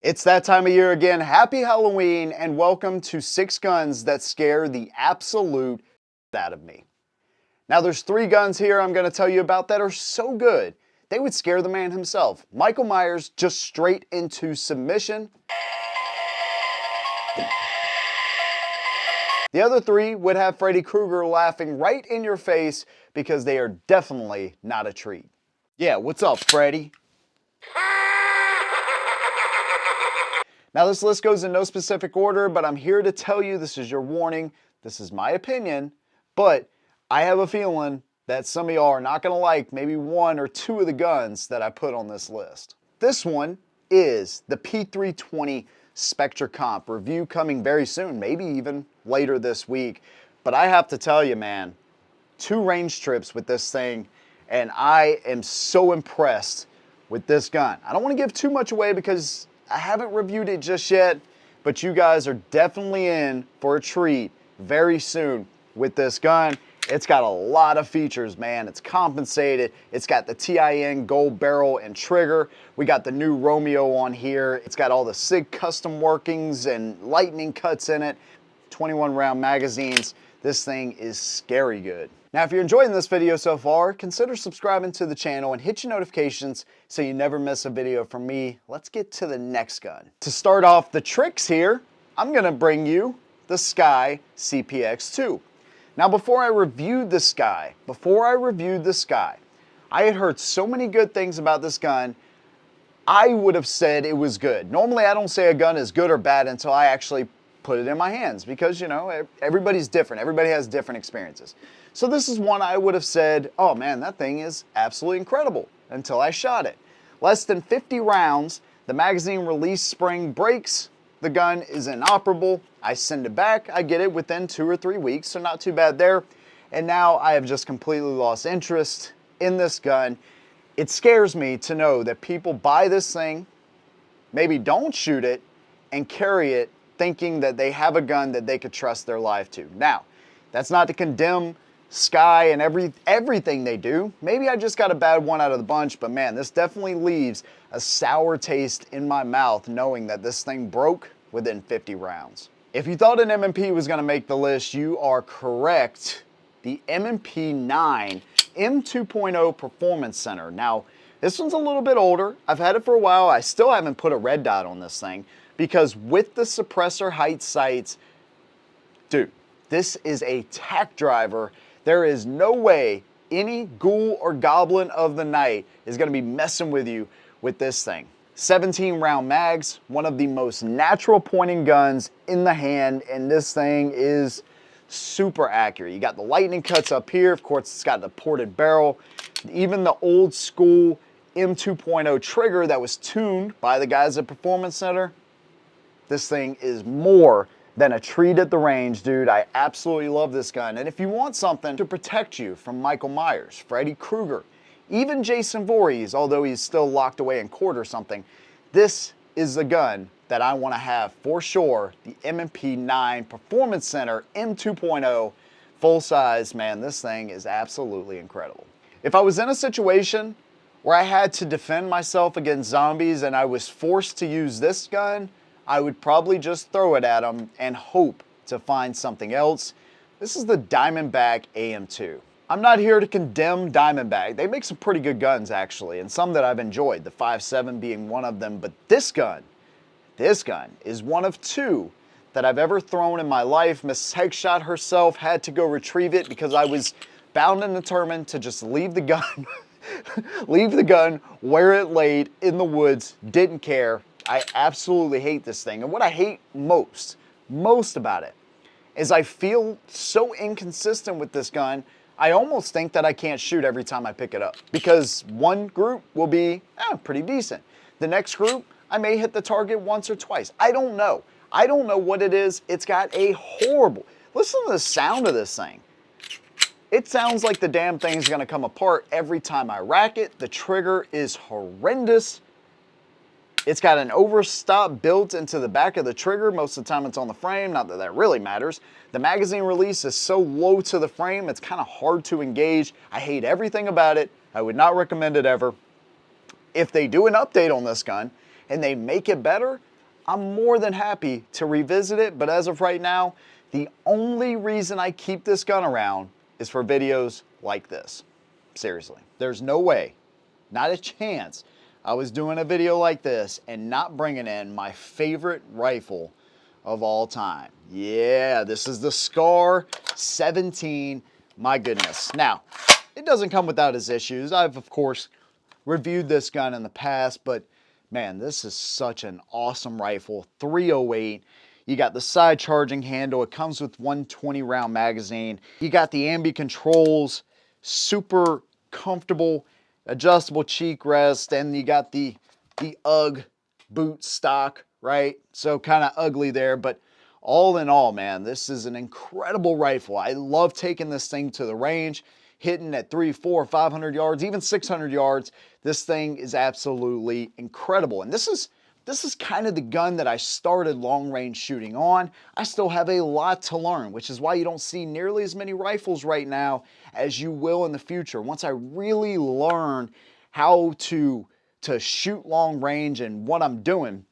It's that time of year again. Happy Halloween and welcome to 6 guns that scare the absolute out of me. Now there's 3 guns here I'm going to tell you about that are so good, they would scare the man himself. Michael Myers just straight into submission. The other 3 would have Freddy Krueger laughing right in your face because they are definitely not a treat. Yeah, what's up, Freddy? Now this list goes in no specific order, but I'm here to tell you this is your warning. This is my opinion, but I have a feeling that some of y'all are not gonna like maybe 1 or 2 of the guns that I put on this list. This one is the P320 Specter comp. Review coming very soon, maybe even later this week. But I have to tell you, man, 2 range trips with this thing, and I am so impressed with this gun. I don't want to give too much away because I haven't reviewed it just yet, but you guys are definitely in for a treat very soon with this gun. It's got a lot of features, man. It's compensated. It's got the TIN gold barrel and trigger. We got the new Romeo on here. It's got all the SIG custom workings and lightning cuts in it. 21 round magazines. This thing is scary good. Now, if you're enjoying this video so far, consider subscribing to the channel and hit your notifications so you never miss a video from me. Let's get to the next gun. To start off the tricks here, I'm gonna bring you the Sky CPX2. Now, before I reviewed the Sky, I had heard so many good things about this gun, I would have said it was good. Normally, I don't say a gun is good or bad until I actually put it in my hands because, you know, everybody's different. Everybody has different experiences. So this is one I would have said, oh man, that thing is absolutely incredible until I shot it. Less than 50 rounds, the magazine release spring breaks, the gun is inoperable. I send it back, I get it within 2 or 3 weeks, so not too bad there. And now I have just completely lost interest in this gun. It scares me to know that people buy this thing, maybe don't shoot it, and carry it thinking that they have a gun that they could trust their life to. Now, that's not to condemn Sky and everything they do. Maybe I just got a bad one out of the bunch, but man, this definitely leaves a sour taste in my mouth knowing that this thing broke within 50 rounds. If you thought an M&P was gonna make the list, you are correct. The M&P 9 M2.0 Performance Center. Now, this one's a little bit older. I've had it for a while. I still haven't put a red dot on this thing because with the suppressor height sights, dude, this is a tack driver. There is no way any ghoul or goblin of the night is gonna be messing with you with this thing. 17 round mags, one of the most natural pointing guns in the hand, and this thing is super accurate. You got the lightning cuts up here. Of course, it's got the ported barrel. Even the old school M2.0 trigger that was tuned by the guys at Performance Center, this thing is more than a treat at the range, dude. I absolutely love this gun. And if you want something to protect you from Michael Myers, Freddy Krueger, even Jason Voorhees, although he's still locked away in court or something, this is the gun that I want to have for sure. The M&P 9 Performance Center M2.0 full size. Man, this thing is absolutely incredible. If I was in a situation where I had to defend myself against zombies and I was forced to use this gun, I would probably just throw it at them and hope to find something else. This is the Diamondback AM2. I'm not here to condemn Diamondback. They make some pretty good guns actually, and some that I've enjoyed, the 5.7 being one of them, but this gun is one of 2 that I've ever thrown in my life. Miss Headshot herself had to go retrieve it because I was bound and determined to just leave the gun, leave the gun where it laid in the woods, didn't care. I absolutely hate this thing. And what I hate most about it is I feel so inconsistent with this gun. I almost think that I can't shoot every time I pick it up because one group will be pretty decent. The next group, I may hit the target once or twice. I don't know. I don't know what it is. It's got a horrible, listen to the sound of this thing. It sounds like the damn thing is gonna come apart every time I rack it. The trigger is horrendous. It's got an overstop built into the back of the trigger. Most of the time it's on the frame, not that that really matters. The magazine release is so low to the frame, it's kind of hard to engage. I hate everything about it. I would not recommend it ever. If they do an update on this gun and they make it better, I'm more than happy to revisit it, but as of right now, the only reason I keep this gun around is for videos like this. Seriously, there's no way, not a chance, I was doing a video like this and not bringing in my favorite rifle of all time. Yeah, this is the Scar 17. My goodness. Now, it doesn't come without its issues. I've, of course, reviewed this gun in the past, but man, this is such an awesome rifle. 308. You got the side charging handle. It comes with 120 round magazine. You got the ambi controls, super comfortable, adjustable cheek rest, and you got the UGG boot stock, right? So kind of ugly there, but all in all, man, this is an incredible rifle. I love taking this thing to the range, hitting at 300, 400, 500 yards, even 600 yards. This thing is absolutely incredible. And this is kind of the gun that I started long range shooting on. I still have a lot to learn, which is why you don't see nearly as many rifles right now as you will in the future. Once I really learn how to shoot long range and what I'm doing.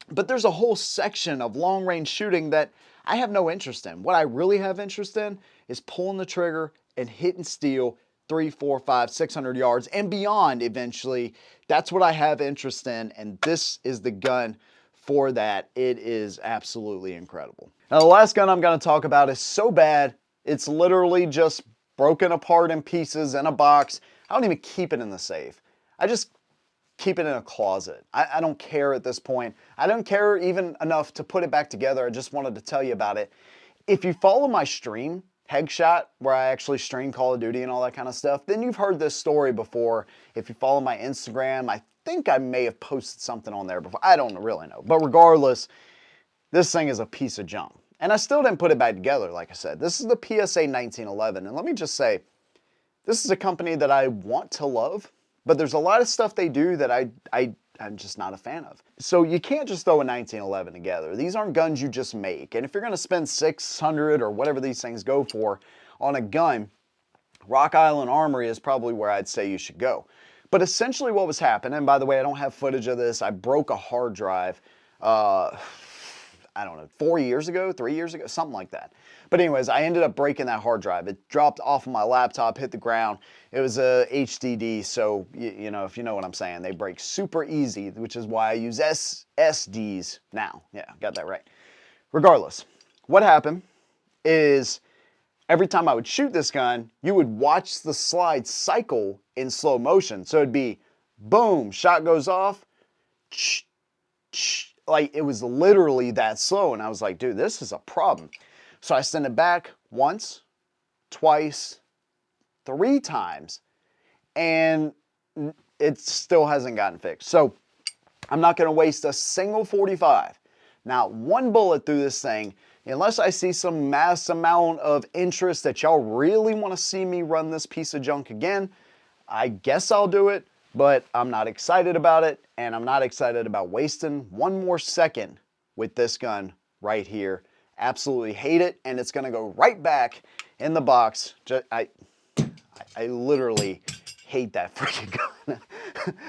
But there's a whole section of long range shooting that I have no interest in. What I really have interest in is pulling the trigger and hitting steel 300, 400, 500, 600 yards and beyond eventually. That's what I have interest in, and this is the gun for that. It is absolutely incredible. Now, the last gun I'm going to talk about is so bad, it's literally just broken apart in pieces in a box. I don't even keep it in the safe. I just keep it in a closet. I don't care at this point. I don't care even enough to put it back together. I just wanted to tell you about it. If you follow my stream, Headshot, where I actually stream Call of Duty and all that kind of stuff, then you've heard this story before. If you follow my Instagram, I think I may have posted something on there before. I don't really know. But regardless, this thing is a piece of junk. And I still didn't put it back together, like I said. This is the PSA 1911. And let me just say, this is a company that I want to love, but there's a lot of stuff they do that I'm just not a fan of. So you can't just throw a 1911 together. These aren't guns you just make. And if you're gonna spend 600 or whatever these things go for on a gun, Rock Island Armory is probably where I'd say you should go. But essentially what was happening, and by the way, I don't have footage of this. I broke a hard drive, I don't know, 4 years ago, 3 years ago, something like that. But anyways, I ended up breaking that hard drive. It dropped off of my laptop, hit the ground. It was a HDD, so you know, if you know what I'm saying, they break super easy, which is why I use SSDs now. Yeah, got that right. Regardless, what happened is every time I would shoot this gun, you would watch the slide cycle in slow motion. So it'd be boom, shot goes off, like it was literally that slow. And I was like, dude, this is a problem. So I sent it back once, twice, 3 times, and it still hasn't gotten fixed. So I'm not gonna waste a single 45, not one bullet through this thing, unless I see some mass amount of interest that y'all really wanna see me run this piece of junk again. I guess I'll do it, but I'm not excited about it, and I'm not excited about wasting one more second with this gun right here. Absolutely hate it, and it's gonna go right back in the box. I literally hate that freaking gun.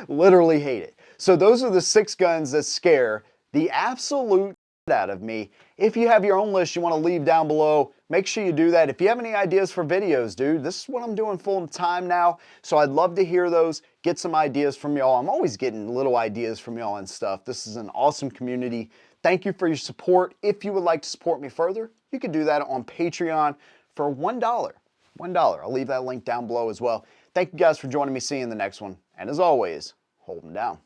Literally hate it. So those are the 6 guns that scare the absolute out of me. If you have your own list you want to leave down below, make sure you do that. If you have any ideas for videos, dude, this is what I'm doing full time now, so I'd love to hear those, get some ideas from y'all. I'm always getting little ideas from y'all and stuff. This is an awesome community. Thank you for your support. If you would like to support me further, you can do that on Patreon for $1. $1. I'll leave that link down below as well. Thank you guys for joining me. See you in the next one. And as always, hold them down.